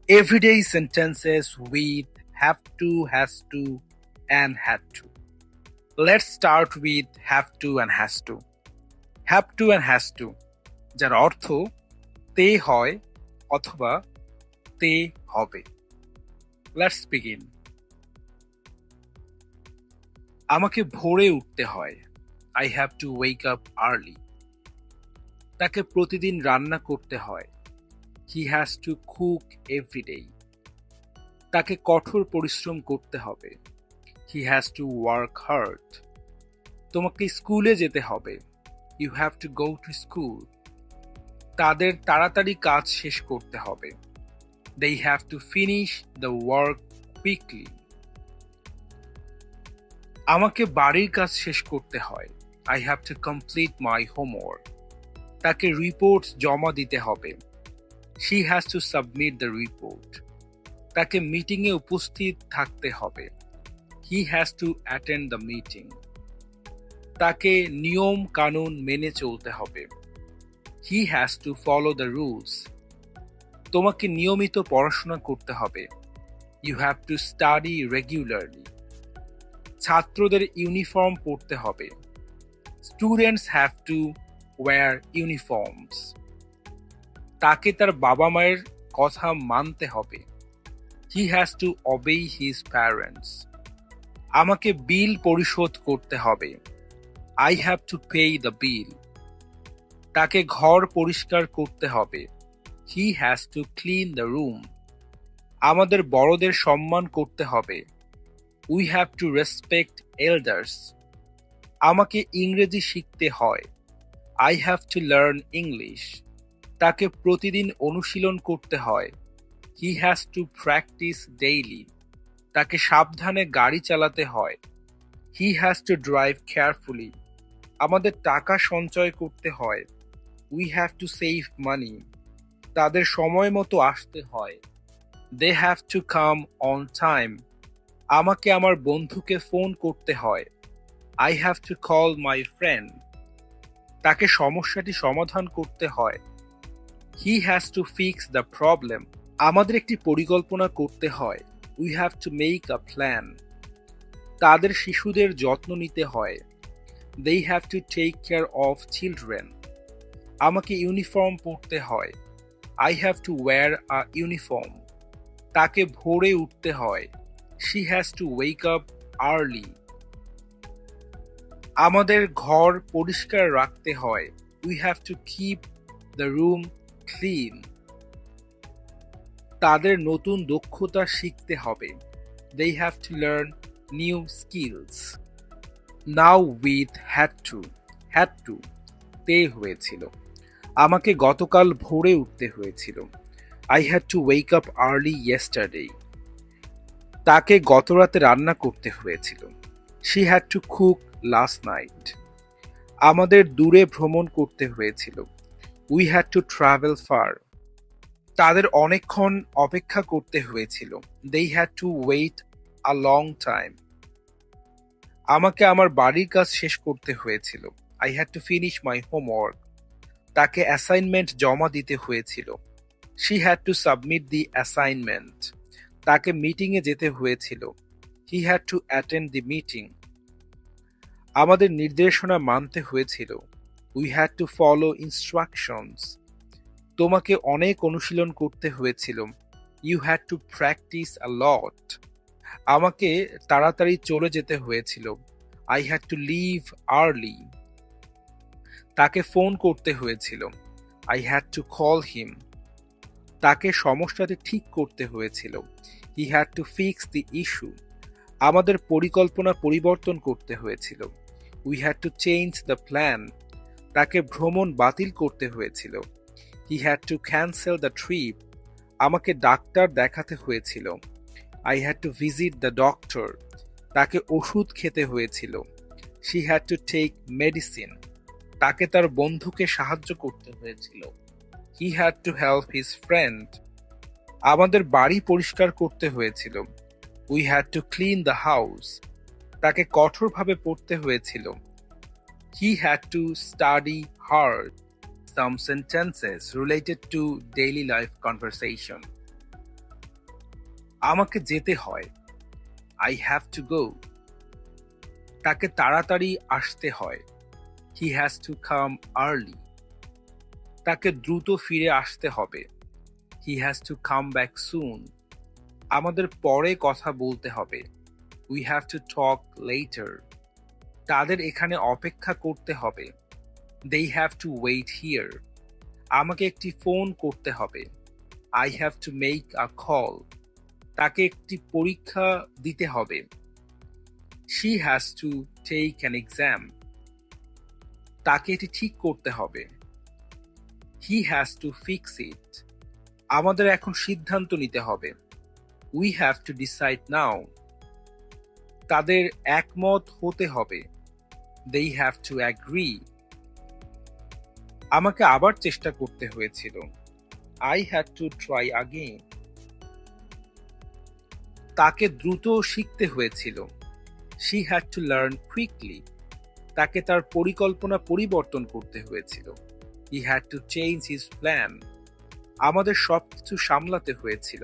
Everyday sentences with have to, has to, and had to. Let's start with have to and has to. Have to and has to, যার অর্থ তে হয় অথবা তে হবে। Let's begin. আমাকে ভোরে উঠতে হয়। I have to wake up early. তাকে প্রতিদিন রান্না করতে হয়। He has to cook every day. তাকে কঠোর পরিশ্রম করতে হবে। He has to work hard. তোমাকে স্কুলে যেতে হবে। You have to go to school. তাদের তাড়াতাড়ি কাজ শেষ করতে হবে। They have to finish the work quickly. আমাকে বাড়ির কাজ শেষ করতে হয়। I have to complete my homework. তাকে রিপোর্ট জমা দিতে হবে। She has to submit the report. তাকে মিটিংয়ে উপস্থিত থাকতে হবে। He has to attend the meeting. তাকে নিয়ম কানুন মেনে চলতে হবে। He has to follow the rules. তোমাকে নিয়মিত পড়াশোনা করতে হবে। You have to study regularly. ছাত্রদের ইউনিফর্ম পরতে হবে। Students have to wear uniforms. তাকে তার বাবা মায়ের কথা মানতে হবে। He has to obey his parents. আমাকে বিল পরিশোধ করতে হবে। I have to pay the bill. তাকে ঘর পরিষ্কার করতে হবে। He has to clean the room. আমাদের বড়দের সম্মান করতে হবে। We have to respect elders. আমাকে ইংরেজি শিখতে হয়। I have to learn English. তাকে প্রতিদিন অনুশীলন করতে হয়। He has to practice daily. তাকে সাবধানে গাড়ি চালাতে হয়। He has to drive carefully. আমাদের টাকা সঞ্চয় করতে হয়। We have to save money. তাদের সময় মতো আসতে হয়। They have to come on time. আমাকে আমার বন্ধুকে ফোন করতে হয়। I have to call my friend. তাকে সমস্যাটি সমাধান করতে হয়। He has to fix the problem. আমাদের একটি পরিকল্পনা করতে হয়। We have to make a plan. তাদের শিশুদের যত্ন নিতে হয়। They have to take care of children. আমাকে ইউনিফর্ম পরতে হয়। I have to wear a uniform. তাকে ভোরে উঠতে হয়। She has to wake up early. আমাদের ঘর পরিষ্কার রাখতে হয়। We have to keep the room clean. তাদের নতুন দক্ষতা শিখতে হবে। They have to learn new skills. Now with had to. Had to. তে হয়েছিল। আমাকে গতকাল ভোরে উঠতে হয়েছিল। I had to wake up early yesterday. তাকে গতরাতে রান্না করতে হয়েছিল। She had to cook last night. আমাদের দূরে ভ্রমণ করতে হয়েছিল। We had to travel far. তাদের অনেকক্ষণ অপেক্ষা করতে হয়েছিল। They had to wait a long time. আমাকে আমার বাড়ির কাজ শেষ করতে হয়েছিল। I had to finish my homework. তাকে অ্যাসাইনমেন্ট জমা দিতে হয়েছিল। She had to submit the assignment. তাকে মিটিংয়ে যেতে হয়েছিল। He had to attend the meeting. আমাদের নির্দেশনা মানতে হয়েছিল। We had to follow instructions. তোমাকে অনেক অনুশীলন করতে হয়েছিল। You had to practice a lot. আমাকে তাড়াতাড়ি চলে যেতে হয়েছিল। I had to leave early. তাকে ফোন করতে হয়েছিল। I had to call him. তাকে সমস্যাটি ঠিক করতে হয়েছিল। He had to fix the issue. আমাদের পরিকল্পনা পরিবর্তন করতে হয়েছিল। We had to change the plan. তাকে ভ্রমণ বাতিল করতে হয়েছিল। He had to cancel the trip. আমাকে ডাক্তার দেখাতে হয়েছিল। I had to visit the doctor. তাকে ওষুধ খেতে হয়েছিল। She had to take medicine. তাকে তার বন্ধুকে সাহায্য করতে হয়েছিল। He had to help his friend. আমাদের বাড়ি পরিষ্কার করতে হয়েছিল। We had to clean the house. তাকে কঠোরভাবে পড়তে হয়েছিল। He had to study hard. Some sentences related to daily life conversation. আমাকে যেতে হয়। I have to go. তাকে তাড়াতাড়ি আসতে হয়। He has to come early. তাকে দ্রুত ফিরে আসতে হবে। He has to come back soon. আমাদের পরে কথা বলতে হবে। We have to talk later. তাদের এখানে অপেক্ষা করতে হবে। They have to wait here. আমাকে একটি ফোন করতে হবে। I have to make a call. তাকে একটি পরীক্ষা দিতে হবে। She has to take an exam. তাকে এটি ঠিক করতে হবে। He has to fix it. আমাদের এখন সিদ্ধান্ত নিতে হবে। We have to decide now. তাদের একমত হতে হবে। They have to agree. আমাকে আবার চেষ্টা করতে হয়েছিল। I had to try again. তাকে দ্রুত শিখতে হয়েছিল। She had to learn quickly. তাকে তার পরিকল্পনা পরিবর্তন করতে হয়েছিল। He had to change his plan. আমাদের সবকিছু সামলাতে হয়েছিল।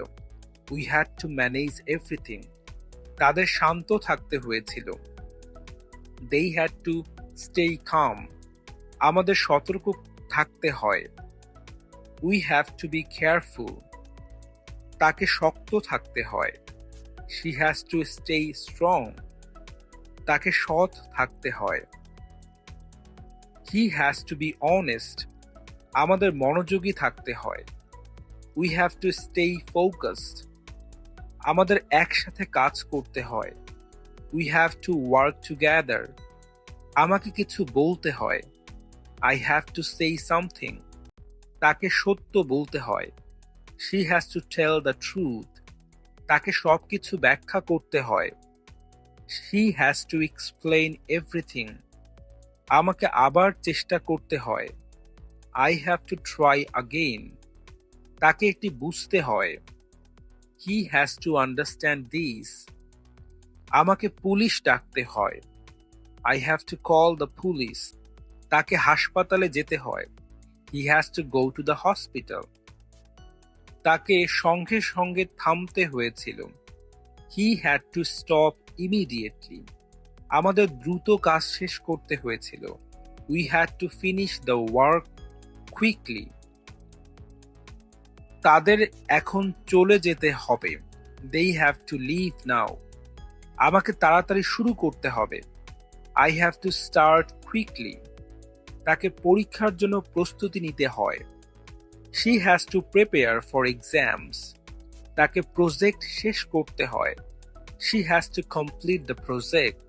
We had to manage everything. তাদের শান্ত থাকতে হয়েছিল। They had to stay calm. আমাদের সতর্ক থাকতে হয়। We have to be careful. তাকে শক্ত থাকতে হয়। She has to stay strong. তাকে সৎ থাকতে হয়। He has to be honest. আমাদের মনোযোগী থাকতে হয়। We have to stay focused. আমাদের একসাথে কাজ করতে হয়। We have to work together. আমাকে কিছু বলতে হয়। I have to say something. তাকে সত্য বলতে হয়। She has to tell the truth. তাকে সবকিছু ব্যাখ্যা করতে হয়। She has to explain everything. আমাকে আবার চেষ্টা করতে হয়। I have to try again. তাকে এটি বুঝতে হয়। He has to understand this. আমাকে পুলিশ ডাকতে হয়। I have to call the police. তাকে হাসপাতালে যেতে হয়। He has to go to the hospital. তাকে সঙ্গে সঙ্গে থামতে হয়েছিল। He had to stop immediately. আমাদের দ্রুত কাজ শেষ করতে হয়েছিল। We had to finish the work quickly. তাদের এখন চলে যেতে হবে। They have to leave now. আমাকে তাড়াতাড়ি শুরু করতে হবে। I have to start quickly. তাকে পরীক্ষার জন্য প্রস্তুতি নিতে হয়। She has to prepare for exams. তাকে প্রজেক্ট শেষ করতে হয়। She has to complete the project.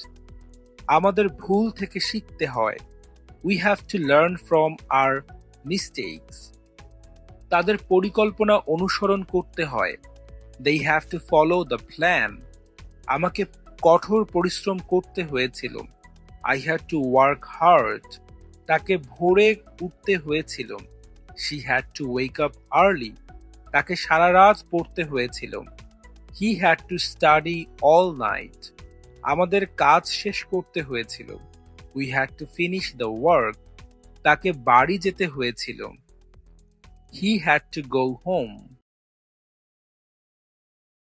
আমাদের ভুল থেকে শিখতে হয়। We have to learn from our mistakes. তাদের পরিকল্পনা অনুসরণ করতে হয়। They have to follow the plan. আমাকে কঠোর পরিশ্রম করতে হয়েছিল। I had to work hard. তাকে ভোরে উঠতে হয়েছিল। She had to wake up early. তাকে সারা রাত পড়তে হয়েছিল। He had to study all night. আমাদের কাজ শেষ করতে হয়েছিল। We had to finish the work. তাকে বাড়ি যেতে হয়েছিল। He had to go home.